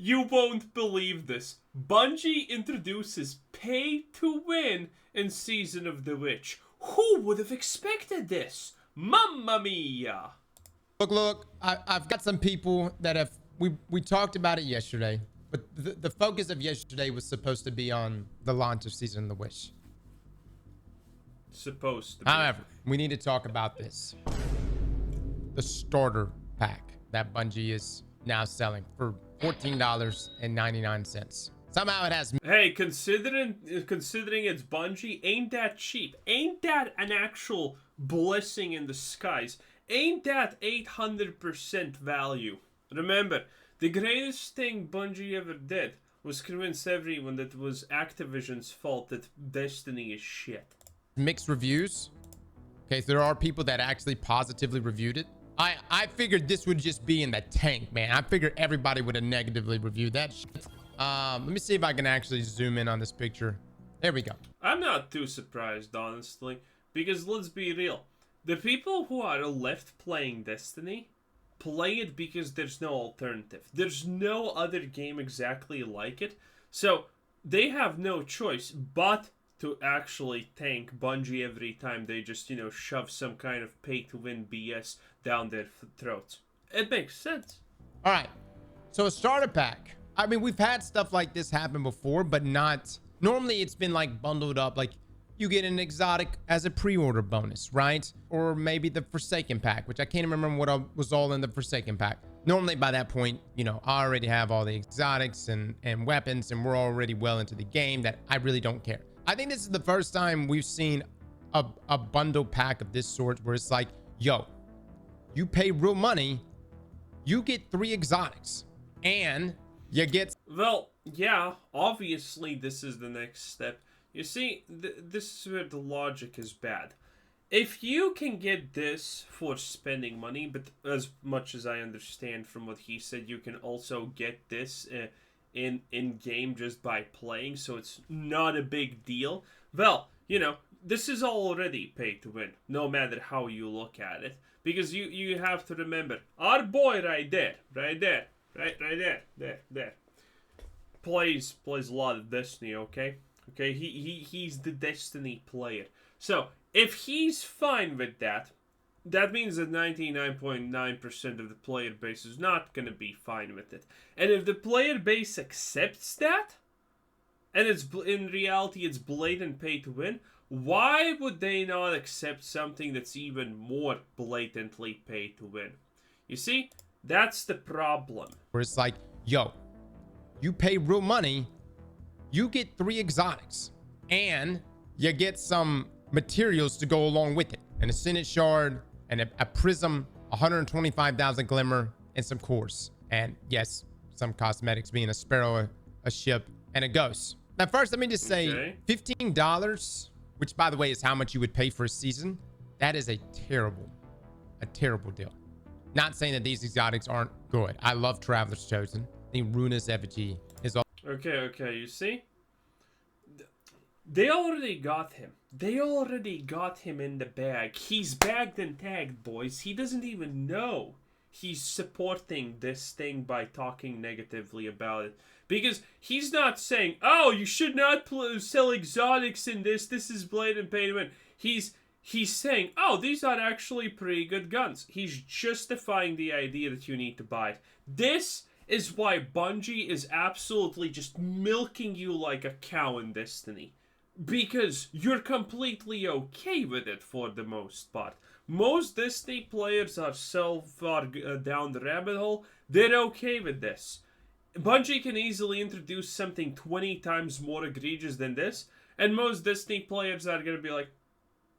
You won't believe this. Bungie introduces pay to win in Season of the Witch. Who would have expected this? Mamma mia! Look, I've got some people that have, we talked about it yesterday, but the focus of yesterday was supposed to be on the launch of Season of the Witch. Supposed to be. However, we need to talk about this. The starter pack that Bungie is now selling for $14.99. Somehow it has... Hey, considering it's Bungie, ain't that cheap? Ain't that an actual blessing in disguise? Ain't that 800% value? Remember, the greatest thing Bungie ever did was convince everyone that it was Activision's fault that Destiny is shit. Mixed reviews. Okay, so there are people that actually positively reviewed it. I figured this would just be in the tank, man. I figured everybody would have negatively reviewed that shit. Let me see if I can actually zoom in on this picture. There we go. I'm not too surprised, honestly, because let's be real. The people who are left playing Destiny play it because there's no alternative. There's no other game exactly like it. So they have no choice but to actually tank Bungie every time they just, shove some kind of pay-to-win BS down their throats. It makes sense. All right. So a starter pack. I mean, we've had stuff like this happen before, but not... Normally, it's been, like, bundled up. Like, you get an exotic as a pre-order bonus, right? Or maybe the Forsaken pack, which I can't remember what was all in the Forsaken pack. Normally, by that point, I already have all the exotics and weapons, and we're already well into the game that I really don't care. I think this is the first time we've seen a bundle pack of this sort where it's like, yo, you pay real money, you get 3 exotics, and you get... Well, yeah, obviously this is the next step. You see, this is where the logic is bad. If you can get this for spending money, but as much as I understand from what he said, you can also get this in-game just by playing, so it's not a big deal. Well, this is already pay to win, no matter how you look at it. Because you have to remember, our boy right there, plays a lot of Destiny, okay? Okay, he's the Destiny player. So, if he's fine with that, that means that 99.9% of the player base is not going to be fine with it. And if the player base accepts that, and it's in reality it's blatant pay to win, why would they not accept something that's even more blatantly pay to win? You see, that's the problem. Where it's like, yo, you pay real money, you get 3 exotics, and you get some materials to go along with it. An Ascendant Shard, and a Prism, 125,000 Glimmer, and some cores. And yes, some cosmetics, being a Sparrow, a ship, and a Ghost. Now first, let me just say, $15, which by the way is how much you would pay for a season, that is a terrible deal. Not saying that these exotics aren't good. I love Traveler's Chosen. I think Ruinous Effigy is all... Okay, you see? They already got him. They already got him in the bag. He's bagged and tagged, boys. He doesn't even know he's supporting this thing by talking negatively about it. Because he's not saying, oh, you should not sell exotics in this. This is blatant pay to win. He's saying, oh, these are actually pretty good guns. He's justifying the idea that you need to buy it. This is why Bungie is absolutely just milking you like a cow in Destiny. Because you're completely okay with it for the most part. Most Destiny players are so far down the rabbit hole, they're okay with this. Bungie can easily introduce something 20 times more egregious than this, and most Destiny players are going to be like,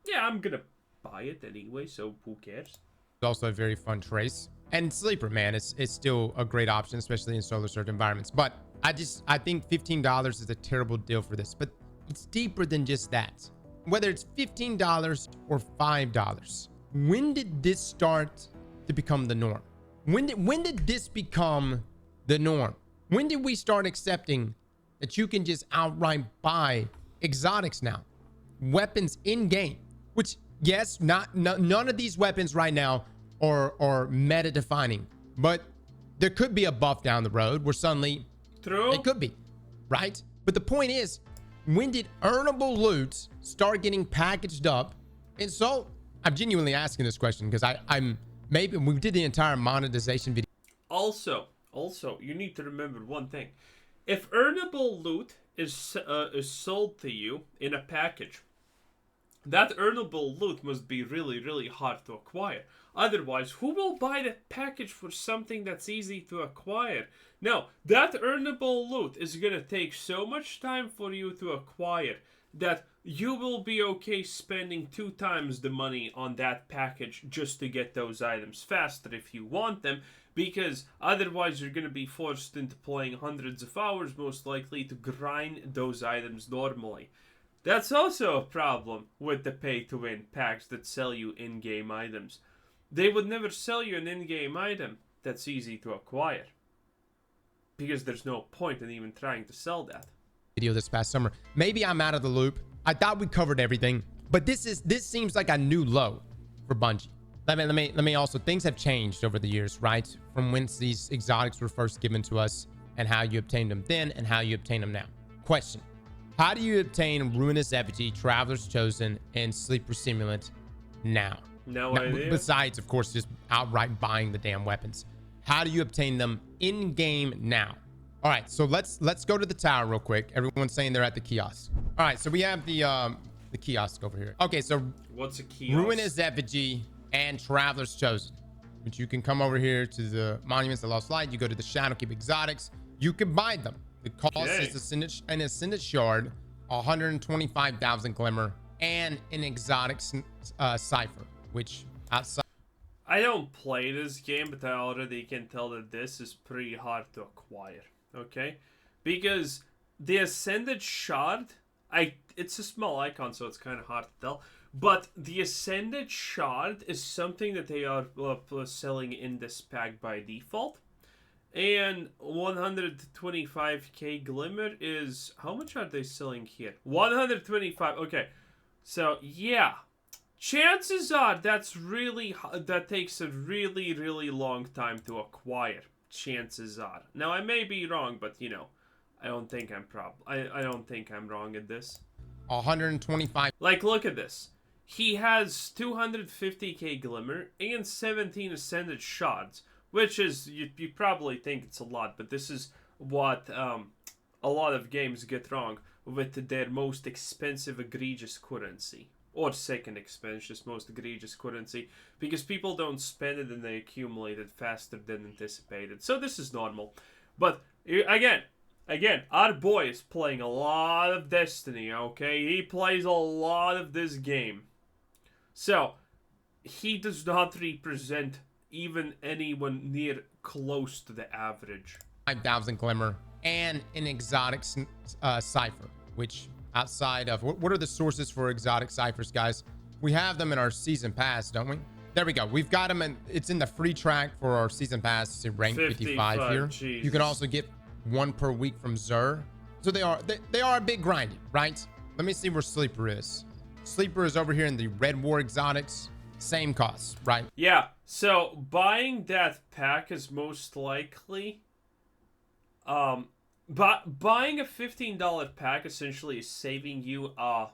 yeah, I'm going to buy it anyway, so who cares? It's also a very fun trace. And Sleeper, man, it's still a great option, especially in solo search environments. But I think $15 is a terrible deal for this. But it's deeper than just that. Whether it's $15 or $5, when did this start to become the norm? When did this become the norm? When did we start accepting that you can just outright buy exotics now? Weapons in game, which none of these weapons right now are meta defining, but There could be a buff down the road where suddenly True. it could be, right? But the point is, when did earnable loot start getting packaged up and sold? I'm genuinely asking this question because I'm maybe we did the entire monetization video. Also, you need to remember one thing. If earnable loot is sold to you in a package, that earnable loot must be really, really hard to acquire. Otherwise, who will buy that package for something that's easy to acquire? No, that earnable loot is going to take so much time for you to acquire that you will be okay spending 2 times the money on that package just to get those items faster if you want them, because otherwise you're going to be forced into playing hundreds of hours most likely to grind those items normally. That's also a problem with the pay-to-win packs that sell you in-game items. They would never sell you an in-game item that's easy to acquire, because there's no point in even trying to sell that. Video this past summer. Maybe I'm out of the loop. I thought we covered everything, but this seems like a new low for Bungie. Let me also, things have changed over the years, right? From when these exotics were first given to us and how you obtained them then and how you obtain them now. Question: how do you obtain Ruinous Effigy, Traveler's Chosen, and Sleeper Simulant now? No idea. Besides, of course, just outright buying the damn weapons. How do you obtain them in game now? All right, so let's go to the tower real quick. Everyone's saying they're at the kiosk. All right, so we have the kiosk over here. Okay, so what's a kiosk? Ruinous Effigy and Traveler's Chosen, which you can come over here to the Monuments of Lost Light. You go to the Shadowkeep Exotics. You can buy them. The cost is an Ascendant Shard, 125,000 Glimmer, and an exotic cipher, which outside. I don't play this game, but I already can tell that this is pretty hard to acquire. Okay, because the Ascended Shard, it's a small icon, so it's kind of hard to tell. But the Ascended Shard is something that they are selling in this pack by default. And 125k Glimmer is... how much are they selling here? 125. Okay. So, yeah. Chances are that takes a really, really long time to acquire. Chances are. Now, I may be wrong, but, you know, I don't think I don't think I'm wrong at this. 125. Like, look at this. He has 250k Glimmer and 17 Ascended Shards, which is, you probably think it's a lot, but this is what a lot of games get wrong with their most expensive egregious currency. Or second expensive, most egregious currency, because people don't spend it and they accumulate it faster than anticipated. So this is normal. But again, our boy is playing a lot of Destiny, okay? He plays a lot of this game. So, he does not represent even anyone near close to the average. 5,000 Glimmer and an exotic cipher, which outside of what are the sources for exotic ciphers, guys? We have them in our season pass, don't we? There we go. We've got them, and it's in the free track for our season pass. It's rank 55 here. Jesus. You can also get 1 per week from Xur. So they are a bit grindy, right? Let me see where Sleeper is. Sleeper is over here in the Red War Exotics. Same cost, right? Yeah. So buying that pack is most likely but buying a $15 pack essentially is saving you a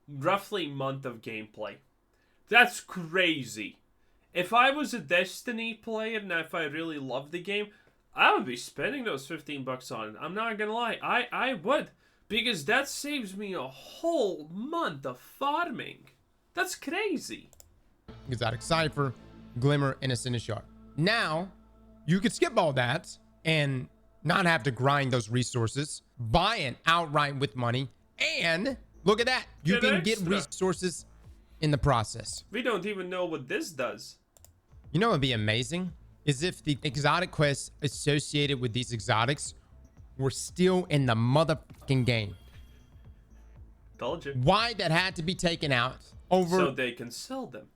roughly month of gameplay. That's crazy. If I was a Destiny player and if I really loved the game, I would be spending those $15 on it. I'm not gonna lie. I would. Because that saves me a whole month of farming. That's crazy. Exotic Cipher, Glimmer, and Ascendant Shard. Now, you could skip all that and not have to grind those resources, buy it outright with money, and look at that. You can get resources in the process. We don't even know what this does. You know what would be amazing? Is if the exotic quests associated with these exotics were still in the motherfucking game. Told you. Why that had to be taken out over... so they can sell them.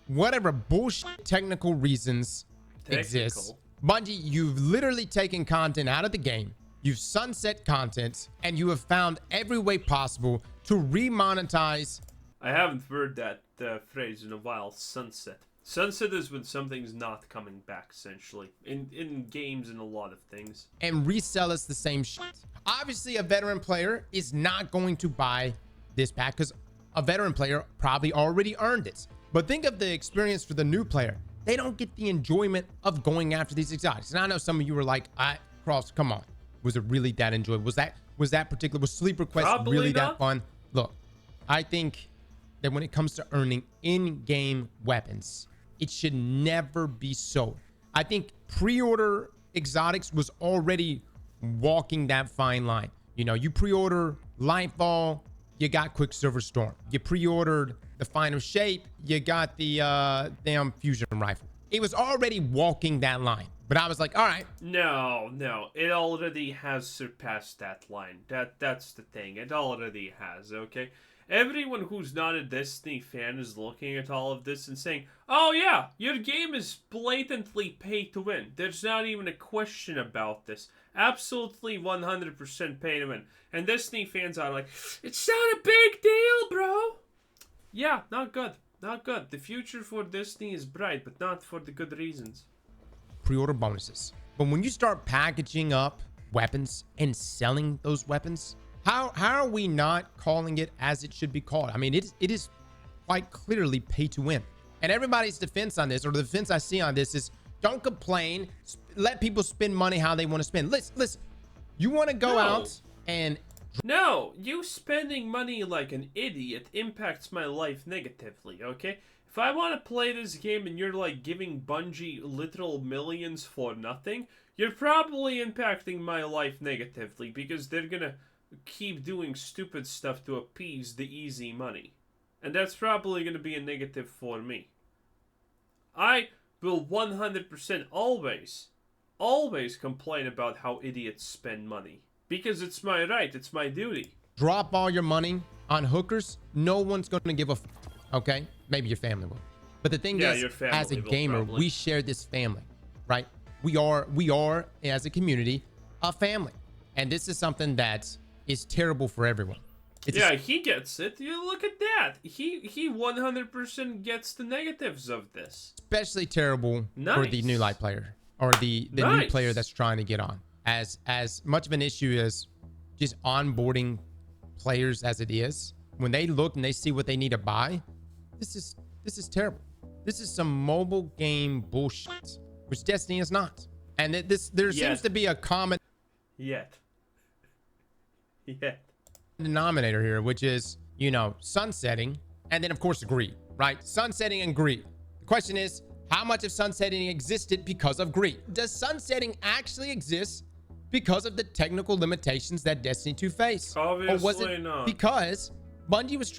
Whatever bullshit technical reasons exist. Bungie, you've literally taken content out of the game. You've sunset content, and you have found every way possible to remonetize. I haven't heard that phrase in a while, sunset. Sunset is when something's not coming back, essentially. In games and a lot of things. And resell us the same shit. Obviously, a veteran player is not going to buy this pack because a veteran player probably already earned it. But think of the experience for the new player. They don't get the enjoyment of going after these exotics. And I know some of you were like, Cross, come on. Was it really that enjoyable? Was Sleeper Quest Probably really not. that fun? Look, I think that when it comes to earning in-game weapons, it should never be sold. I think pre-order exotics was already walking that fine line. You know, you pre-order Lightfall, you got Quicksilver Storm. You pre-ordered the Final Shape, you got the damn fusion rifle. It was already walking that line. But I was like, all right. No, it already has surpassed that line. That's the thing. It already has, okay? Everyone who's not a Destiny fan is looking at all of this and saying, oh yeah, your game is blatantly pay to win. There's not even a question about this. Absolutely 100% pay to win. And Destiny fans are like, it's not a big deal, bro. Yeah, not good. Not good. The future for Destiny is bright, but not for the good reasons. Pre-order bonuses. But when you start packaging up weapons and selling those weapons, how are we not calling it as it should be called? I mean, it is quite clearly pay to win. And everybody's defense on this, or the defense I see on this, is don't complain. Let people spend money how they want to spend. Listen. You want to go out and... No, you spending money like an idiot impacts my life negatively, okay? If I want to play this game and you're like giving Bungie literal millions for nothing, you're probably impacting my life negatively because they're gonna keep doing stupid stuff to appease the easy money. And that's probably gonna be a negative for me. I will 100% always complain about how idiots spend money. Because it's my right, it's my duty. Drop all your money on hookers. No one's gonna give a okay? Maybe your family will. But the thing is, as a gamer, we share this family, right? We are, as a community, a family. And this is something that is terrible for everyone. He gets it. You look at that. He 100% gets the negatives of this. Especially terrible for the new light player or the new player that's trying to get on. As much of an issue as just onboarding players as it is, when they look and they see what they need to buy, this is terrible. This is some mobile game bullshit, which Destiny is not. And there seems to be a common denominator here, which is, you know, sunsetting and then of course greed, right? Sunsetting and greed. The question is, how much of sunsetting existed because of greed? Does sunsetting actually exist because of the technical limitations that Destiny 2 faced? Obviously or was it not. Because Bungie was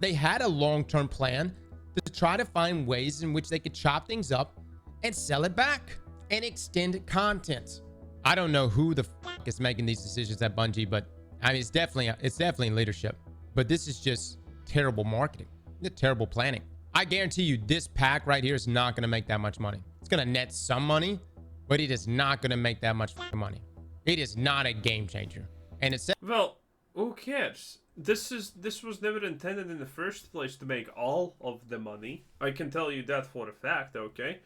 they had a long-term plan to try to find ways in which they could chop things up and sell it back and extend content. I don't know who the fuck is making these decisions at Bungie, but I mean, it's definitely leadership. But this is just terrible marketing, terrible planning. I guarantee you this pack right here is not going to make that much money. It's going to net some money, but it is not going to make that much money. It is not a game changer. And it's... Well, who cares? This was never intended in the first place to make all of the money. I can tell you that for a fact, okay?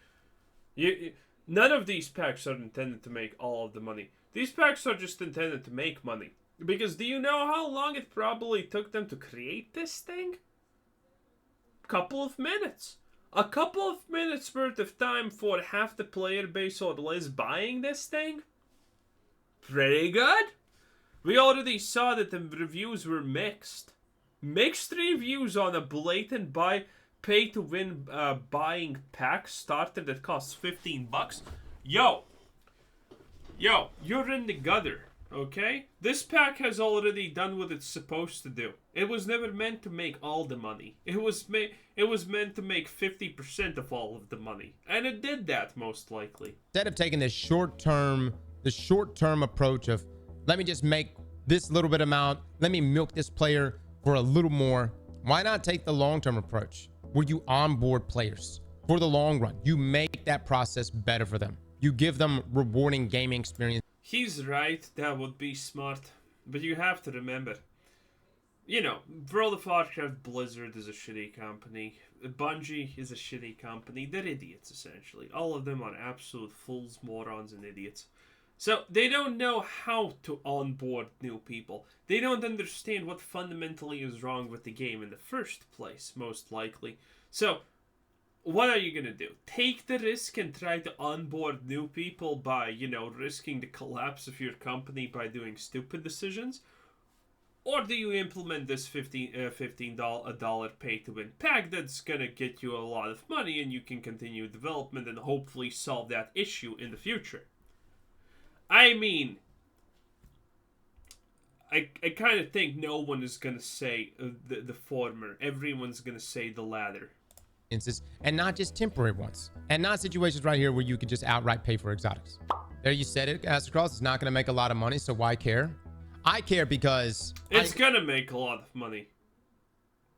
None of these packs are intended to make all of the money. These packs are just intended to make money. Because do you know how long it probably took them to create this thing? A couple of minutes worth of time for half the player base or less buying this thing? Pretty good. We already saw that the reviews were mixed. Mixed reviews on a blatant pay-to-win buying pack starter that costs $15. Yo, you're in the gutter, okay? This pack has already done what it's supposed to do. It was never meant to make all the money. It was meant to make 50% of all of the money. And it did that, most likely. Instead of taking this short-term approach of, let me just make this little bit amount, let me milk this player for a little more, why not take the long-term approach where you onboard players for the long run? You make that process better for them. You give them rewarding gaming experience. He's right, that would be smart. But you have to remember, you know, World of Warcraft Blizzard is a shitty company. Bungie is a shitty company. They're idiots, essentially. All of them are absolute fools, morons, and idiots. So they don't know how to onboard new people. They don't understand what fundamentally is wrong with the game in the first place, most likely. So what are you going to do? Take the risk and try to onboard new people by, you know, risking the collapse of your company by doing stupid decisions? Or do you implement this $15 pay to win pack that's going to get you a lot of money and you can continue development and hopefully solve that issue in the future? I mean, I kind of think no one is going to say the former. Everyone's going to say the latter. And not just temporary ones. And not situations right here where you can just outright pay for exotics. There you said it, Astrocross. It's not going to make a lot of money, so why care? I care because... It's going to make a lot of money.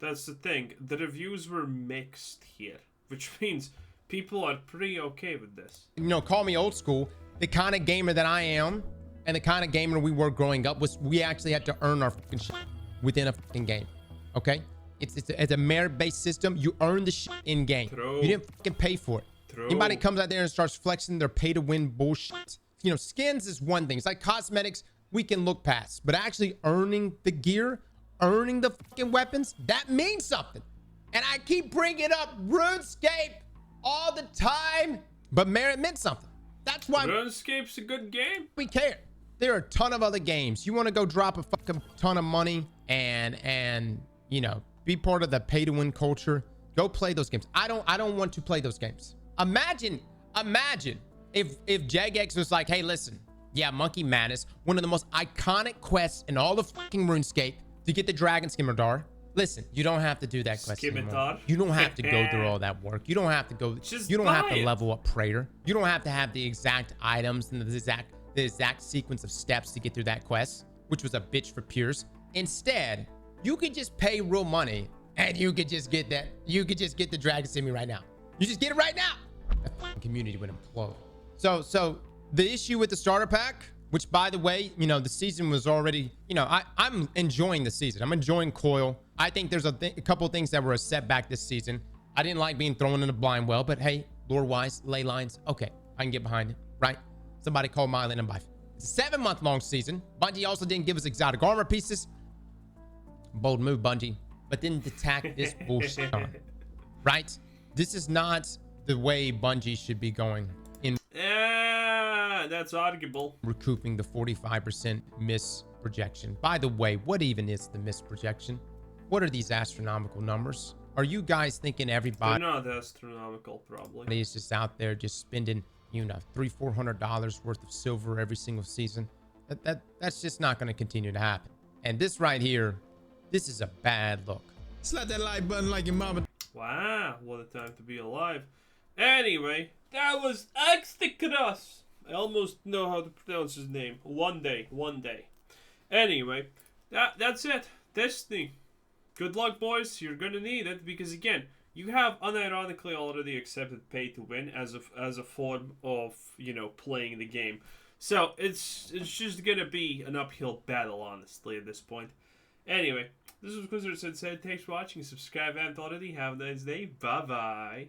That's the thing. The reviews were mixed here, which means people are pretty okay with this. You know, call me old school. The kind of gamer that I am and the kind of gamer we were growing up was we actually had to earn our fucking shit within a fucking game. Okay? It's a merit-based system. You earn the shit in game. True. You didn't fucking pay for it. True. Anybody comes out there and starts flexing their pay-to-win bullshit. You know, skins is one thing. It's like cosmetics we can look past. But actually earning the gear, earning the fucking weapons, that means something. And I keep bringing up RuneScape all the time. But merit meant something. That's why RuneScape's a good game. We care. There are a ton of other games. You want to go drop a fucking ton of money and you know, be part of the pay to win culture. Go play those games. I don't want to play those games. Imagine if Jagex was like, hey, listen, yeah, Monkey Madness, one of the most iconic quests in all of fucking RuneScape to get the Dragon Skimitar. Listen, you don't have to do that quest anymore. You don't have to go through all that work. You don't have to go. You don't have to level up Praetor. You don't have to have the exact items and the exact sequence of steps to get through that quest, which was a bitch for peers. Instead, you could just pay real money and you could just get that. You could just get the Dragon Simi right now. You just get it right now. That fucking community would implode. So the issue with the starter pack, which by the way, you know, the season was already, you know, I'm enjoying the season. I'm enjoying Coil. I think there's a couple of things that were a setback this season. I didn't like being thrown in a blind well, but hey, lore-wise, ley lines, okay, I can get behind it, right? Somebody called Mylan and Bife. It's a 7-month-long season. Bungie also didn't give us exotic armor pieces. Bold move, Bungie. But didn't attack this bullshit on, right? This is not the way Bungie should be going in. Yeah, that's arguable. Recouping the 45% miss projection. By the way, what even is the miss projection? What are these astronomical numbers? Are you guys thinking everybody... They're not astronomical, probably. ...is just out there just spending, you know, $300-400 worth of silver every single season? That's just not going to continue to happen. And this right here, this is a bad look. Slap that like button like your mama. Wow, what a time to be alive. Anyway, that was Axticross. I almost know how to pronounce his name. One day. Anyway, that's it. Destiny. Good luck, boys. You're gonna need it because again, you have unironically already accepted pay to win as a form of, you know, playing the game. So it's just gonna be an uphill battle, honestly, at this point. Anyway, this was Wizard Sensei. Thanks for watching. Subscribe if you haven't already. Have a nice day. Bye bye.